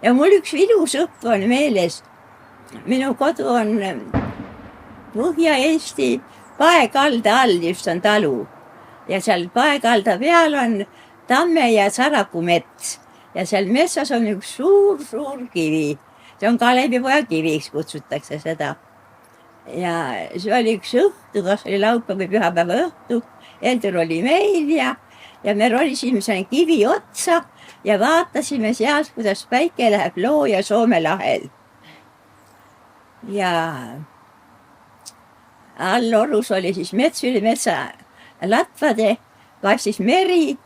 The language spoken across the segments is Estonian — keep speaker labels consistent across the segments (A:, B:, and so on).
A: Ja mul üks ilus õpp on meeles. Minu kodu on Põhja-Eesti Paekalda all just on talu. Ja seal Paekalda peal on Tamme ja Saraku mets. Ja seal metsas on üks suur kivi. See on Kalevipoja kiviks kutsutakse seda. Ja see oli üks õhtu, kas oli laupäeva või pühapäeva õhtu. Heldur oli meil ja me rolisime selle kivi otsa ja vaatasime sealt, kuidas päike läheb Looja Soome lahel. Ja all orus oli siis mets üle metsa latvade, passis meri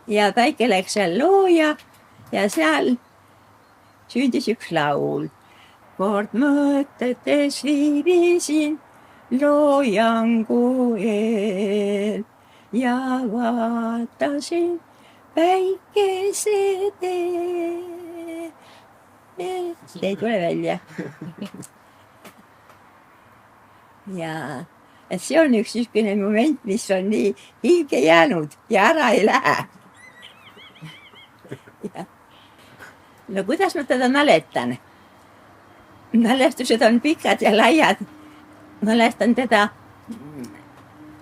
A: ja päike läks seal Looja ja seal sündis üks laul. Kord mõtetes viibisin Loojangu eel ja vaatasin päikese tee. See ei tule välja. Ja et see on üks niisugune moment, mis on nii hinge jäänud ja ära ei lähe. Ja. No kuidas ma teda mäletan? Mälestused on pikad ja laiad. Mälestan teda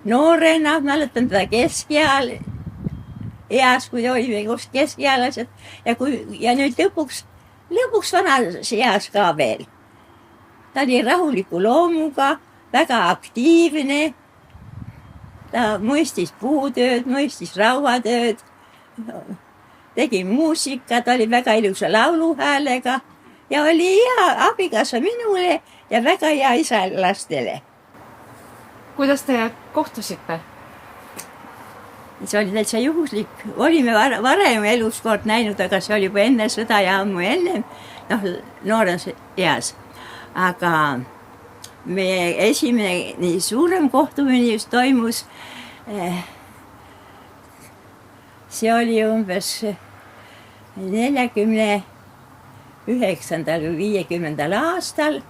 A: noorena, mäletan teda keskeal, eas, kui olime koos keskealased ja nüüd lõpuks vanas eas ka veel. Ta oli rahuliku loomuga, väga aktiivne. Ta mõistis puutööd, mõistis rauatööd, tegi muusikat, oli väga ilusa lauluhäälega ja oli hea abikaasa minule ja väga hea isa lastele.
B: Kuidas te kohtusite?
A: See oli täitsa juhuslik. Olime varem elus kord näinud, aga see oli juba enne sõda ja ammu ennem, noores eas. Aga meie esimene nii suurem kohtumine just toimus. See oli umbes 49. või 50. aastal.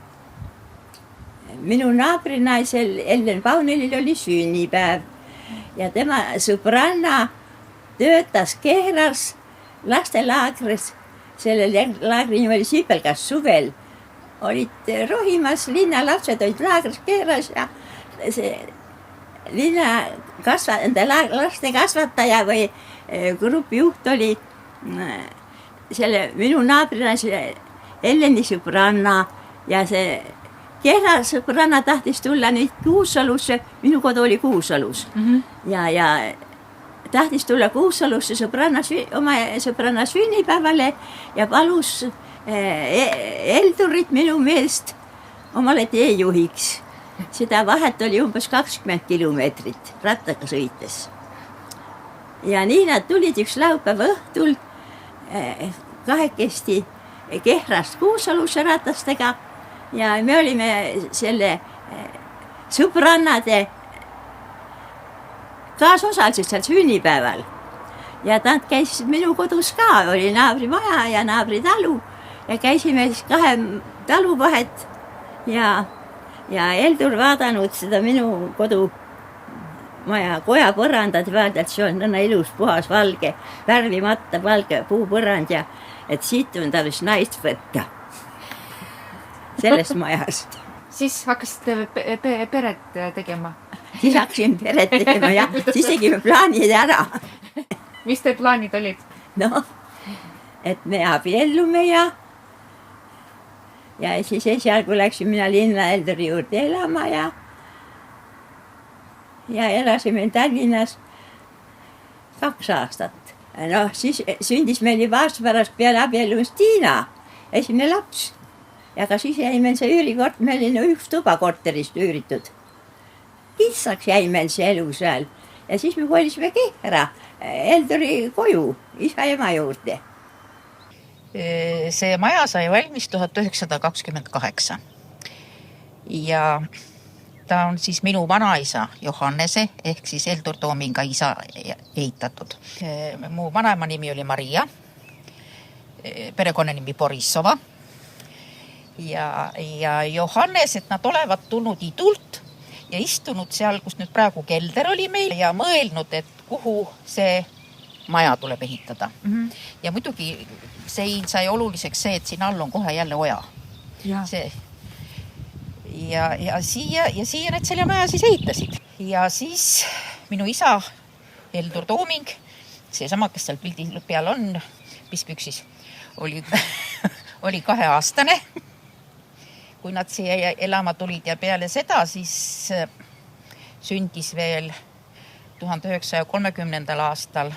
A: Minu naabrinaisel Ellen Paunelil oli sünnipäev ja tema sõbranna töötas Kehras lastelaagris. Selle laagri nimi oli Sipelgas suvel. Olid rohimas, linna lapsed olid laagris Kehras ja see linna laste kasvataja või grupi juht oli selle minu naabrinaise Elleni sõbranna ja see Kehra sõbranna tahtis tulla nüüd Kuusalusse, minu kodu oli Kuusalus ja tahtis tulla Kuusalusse oma sõbranna sünnipäevale ja palus Heldurit minu meelest omale teejuhiks. Seda vahet oli umbes 20 kilomeetrit rattaga sõites. Ja nii nad tulid üks laupäeva õhtul kahekesti Kehrast Kuusalusse ratastega ja me olime selle sõbrannade kaasosalised seal sünnipäeval. Ja nad käisid minu kodus ka, oli naabrimaja ja naabritalu ja käisime siis 2 talu vahet ja Heldur vaadanud seda minu kodumaja koja põrandad pealt, et see on nõnda ilus, puhas, valge, värvimata valge puupõrand ja et siit on ta vist naist võtta sellest majast.
B: Siis hakkasite peret tegema?
A: Siis hakkasin peret tegema ja siis tegime plaanid ära.
B: Mis te plaanid olid?
A: No, et me abiellume ja siis esialgu läksin mina linna Helduri juurde elama ja elasime Tallinnas 2 aastat. No, siis sündis meil juba aasta pärast peale abiellumist Tiina, esimene laps. Ja ka siis jäi meil see üürikort, meil oli üks tuba korterist üüritud. Kitsaks jäi meil see elu seal ja siis me kolisime Kehra Helduri koju, isa ja ema juurde.
C: See maja sai valmis 1928 ja ta on siis minu vanaisa Johannese ehk siis Heldur Toominga isa ehitatud. Mu vanaema nimi oli Maria, perekonnanimi Borissova ja Johannes, et nad olevat tulnud idult ja istunud seal, kus nüüd praegu kelder oli meil ja mõelnud, et kuhu see maja tuleb ehitada. Ja muidugi siin sai oluliseks see, et siin all on kohe jälle oja. See. Ja siia need selle maja siis ehitasid. Ja siis minu isa, Heldur Tooming, seesama, kes seal pildi peal on, pispüksis, oli 2-aastane, kui nad siia elama tulid ja peale seda siis sündis veel 1930. aastal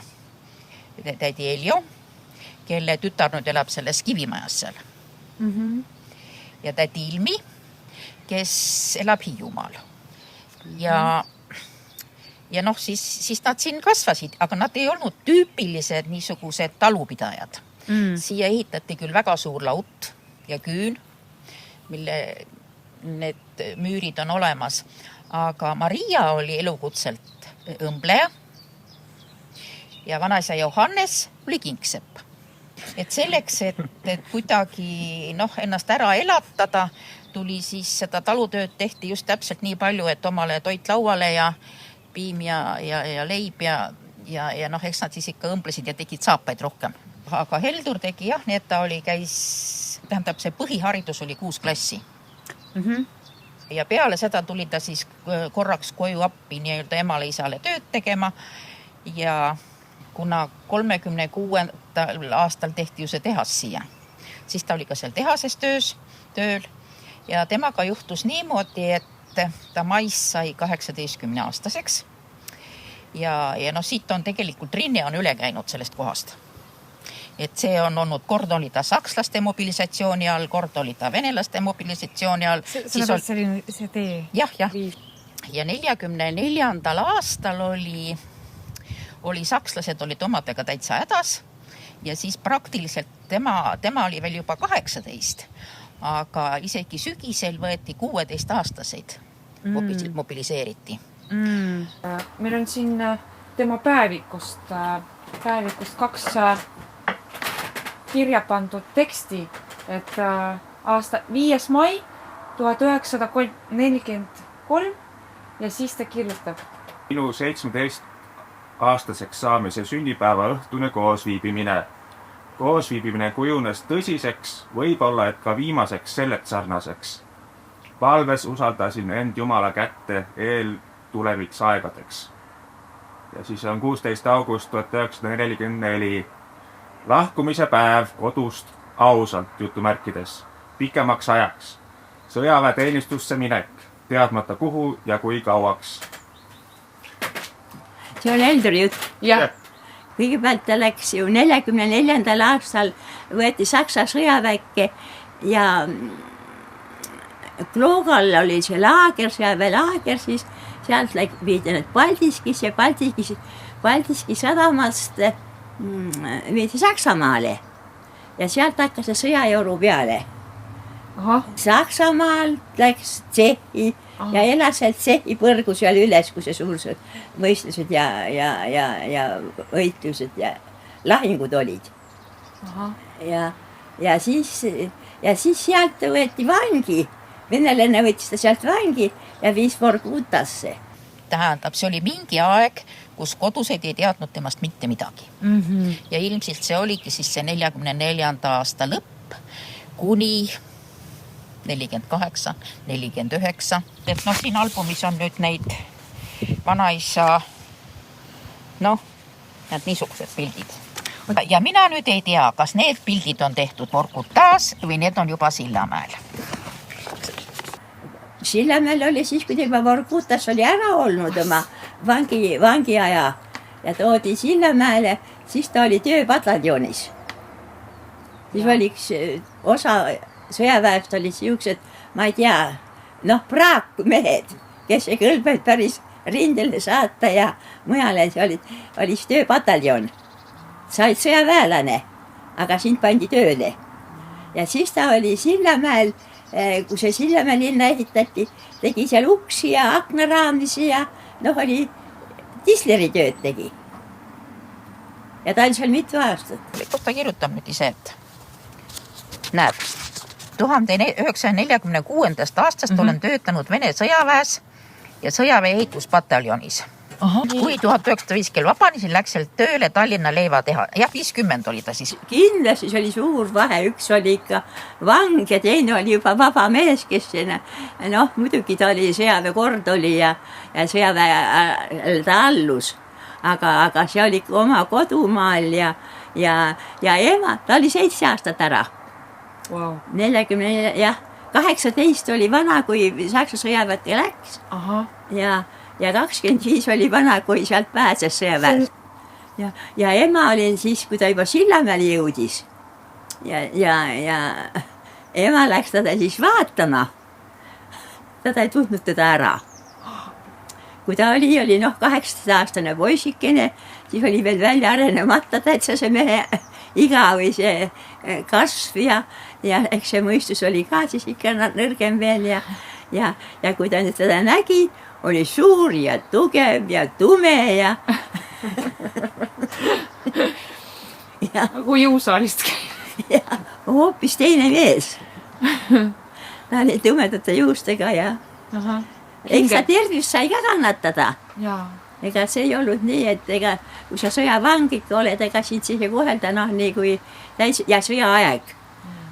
C: tädi Eljo, kelle tütar nüüd elab selles kivimajas seal. Ja tädi Ilmi, kes elab Hiiumaal. Ja noh, siis nad siin kasvasid, aga nad ei olnud tüüpilised niisugused talupidajad. Siia ehitati küll väga suur laut ja küün, mille need müürid on olemas, aga Maria oli elukutselt õmbleja ja vanaisa Johannes oli kingsepp. Et selleks, et kuidagi ennast ära elatada, tuli siis seda talutööd tehti just täpselt nii palju, et omale toit lauale ja piim ja leib ja eks nad siis ikka õmblesid ja tegid saapaid rohkem. Aga Heldur tegi nii, et ta tähendab, see põhiharidus oli 6 klassi. Ja peale seda tuli ta siis korraks koju appi nii-öelda emale-isale tööd tegema ja kuna 36. aastal tehti ju see tehas siia, siis ta oli ka seal tehases tööl ja temaga juhtus niimoodi, et ta mais sai 18-aastaseks ja siit on tegelikult rinne on üle käinud sellest kohast. Et see on olnud, kord oli ta sakslaste mobilisatsiooni all, kord oli ta venelaste mobilisatsiooni all.
B: See tee.
C: Jah. Ja 44. aastal oli sakslased olid omadega täitsa hädas ja siis praktiliselt tema oli veel juba 18, aga isegi sügisel võeti 16-aastaseid mobiliseeriti.
B: Meil on siin tema päevikust 2 kirja pandud teksti, et aasta 5. mai 1943 ja siis ta kirjutab.
D: Minu 17-aastaseks saamise sünnipäeva õhtune koosviibimine. Koosviibimine kujunes tõsiseks, võib-olla et ka viimaseks selleks sarnaseks. Palves usaldasin end Jumala kätte eeltuleviks aegadeks. Ja siis on 16. august 1944. Lahkumise päev kodust ausalt jutumärkides, pikemaks ajaks. Sõjaväeteenistusse minek, teadmata kuhu ja kui kauaks.
A: See on Helduri jutt.
B: Jah.
A: Kõigepealt ta läks ju 44. aastal, võeti Saksa sõjaväkke ja Kloogal oli see laager, sõjaväelaager, siis sealt viidi need Paldiskis ja Paldiski sadamast viidi Saksamaale ja sealt hakkas see sõjajoru peale. Saksamaal läks Tšehhi ja elas seal Tšehhi põrgu seal üles, kui see suursed võistlused ja võitlused ja lahingud olid. Ja siis sealt võeti vangi. Venelane võttis ta sealt vangi ja viis Vorkutasse.
C: Tähendab, see oli mingi aeg, kus kodused ei teadnud temast mitte midagi. Ja ilmselt see oligi siis see 44. aasta lõpp kuni 48, 49. Et siin albumis on nüüd neid vanaisa, need niisugused pildid. Ja mina nüüd ei tea, kas need pildid on tehtud Vorkutas või need on juba Sillamäel.
A: Sillamäel oli siis, kui juba Vorkutas oli ära olnud oma vangiaja ja toodi Sillamäele, siis ta oli tööpataljonis. Siis oli üks osa sõjaväest oli siuksed, ma ei tea, praakmehed, kes ei kõlbeid päris rindele saata ja mujale oli tööpataljon. Sa olid sõjaväelane, aga sind pandi tööle. Ja siis ta oli Sillamäel, kui see Sillamäe linna ehitati, tegi seal uksi ja aknaraamisi ja oli tisleri tööd tegi. Ja ta oli seal mitu aastat.
C: Kus ta kirjutab nüüd ise, et näeb, 1946. aastast olen töötanud Vene sõjaväes ja sõjaväe ehituspataljonis. kui 1905 kell vabanesin, läks sealt tööle Tallinna leivateha. Jah, 50 oli ta siis.
A: Kindlasti see oli suur vahe, üks oli ikka vang ja teine oli juba vaba mees, kes sinna, noh, muidugi ta oli sõjaväekord oli ja sõjaväe ta allus, aga see oli ikka oma kodumaal ja ema, ta oli 7 aastat ära.
B: Wow.
A: 40, jah, 18 oli vana, kui Saksa sõjaväkke läks. Ja 25 oli vana, kui sealt pääses sõjaväes. Ja ema oli siis, kui ta juba Sillamäele jõudis. Ja ema läks teda siis vaatama. Teda ei tundnud teda ära. Kui ta oli 18-aastane poisikene, siis oli veel välja arenemata täitsa see mehe iga või see kasv ja eks see mõistus oli ka siis ikka nõrgem veel ja kui ta nüüd teda nägi, oli suur ja tugev ja tume ja
B: kui jõusaalist
A: ja hoopis teine mees. Ta oli tumedate juustega ja eks ta tervist sai ka kannatada. Ega see ei olnud nii, et kui sa sõjavang ikka oled, ega siit siis ei kohelda nii kui ja sõjaaeg.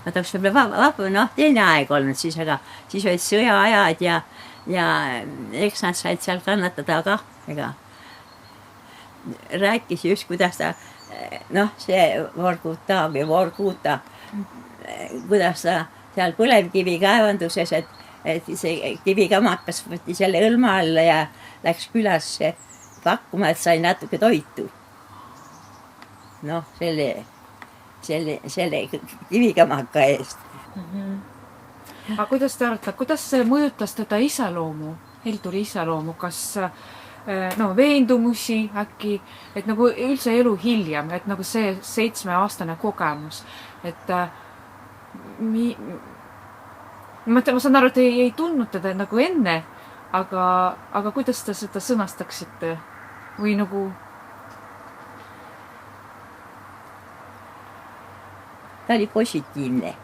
A: Nad oleks võib-olla teine aeg olnud siis, aga siis olid sõjaajad ja eks nad said seal kannatada ka, ega rääkis just, kuidas ta, see Vorkuta, kuidas ta seal põlevkivi kaevanduses, et see kivikamakas võtti selle õlma alla ja läks külasse pakkuma, et sai natuke toitu. Selle kivikamaka eest.
B: Aga kuidas te arvate, kuidas see mõjutas teda iseloomu, Helduri iseloomu, kas veendumusi äkki, et nagu üldse elu hiljem, et nagu see 7-aastane kogemus, et ma saan aru, et ei tundnud teda nagu enne, aga kuidas te seda sõnastaksite või nagu
A: ta oli positiivne.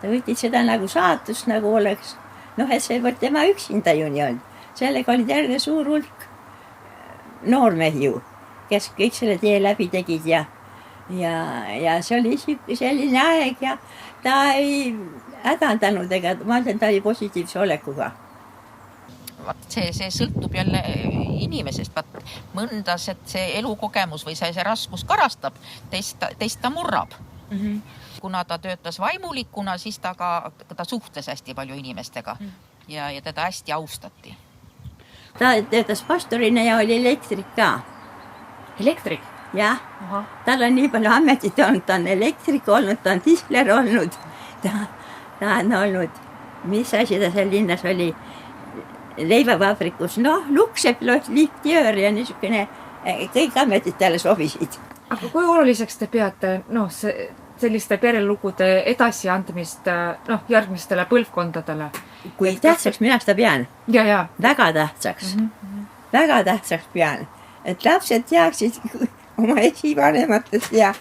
A: Ta võttis seda nagu saatust, nagu oleks, et see võt tema üksinda ju nii olnud. Sellega oli terve suur hulk noormehi ju, kes kõik selle tee läbi tegid ja see oli selline aeg ja ta ei hädandanud, ega ma ütlen, ta oli positiivse olekuga.
C: See sõltub jälle inimesest, mõndas, et see elukogemus või see raskus karastab, teist ta murrab. Kuna ta töötas vaimulikuna, siis ta suhtles hästi palju inimestega ja teda hästi austati.
A: Ta töötas pastorina ja oli elektrik ka.
B: Elektrik?
A: Jah, tal on nii palju ametit olnud, ta on elektrik olnud, ta on tisler olnud, ta on olnud, mis asi ta seal linnas oli, leivavabrikus, luksepiloot, liftjöör ja niisugune, kõik ametid talle sobisid.
B: Aga kui oluliseks te peate selliste perelugude edasiandmist järgmistele põlvkondadele?
A: Kui tähtsaks mina seda pean?
B: Ja.
A: Väga tähtsaks. Väga tähtsaks pean. Et lapsed teaksid oma esivanematest ja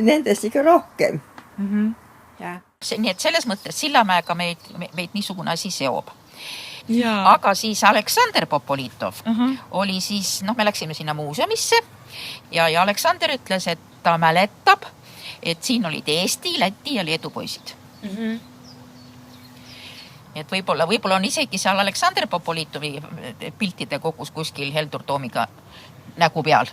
A: nendest ikka rohkem.
C: Nii et selles mõttes Sillamäega meid niisugune asi seob.
B: Ja.
C: Aga siis Aleksander Popolitov oli siis, me läksime sinna muuseumisse ja Aleksander ütles, et ta mäletab, et siin olid Eesti, Läti ja Leedu poisid. Et võib-olla on isegi seal Aleksander Popolitovi piltide kogus kuskil Heldur Toomiga nägu peal.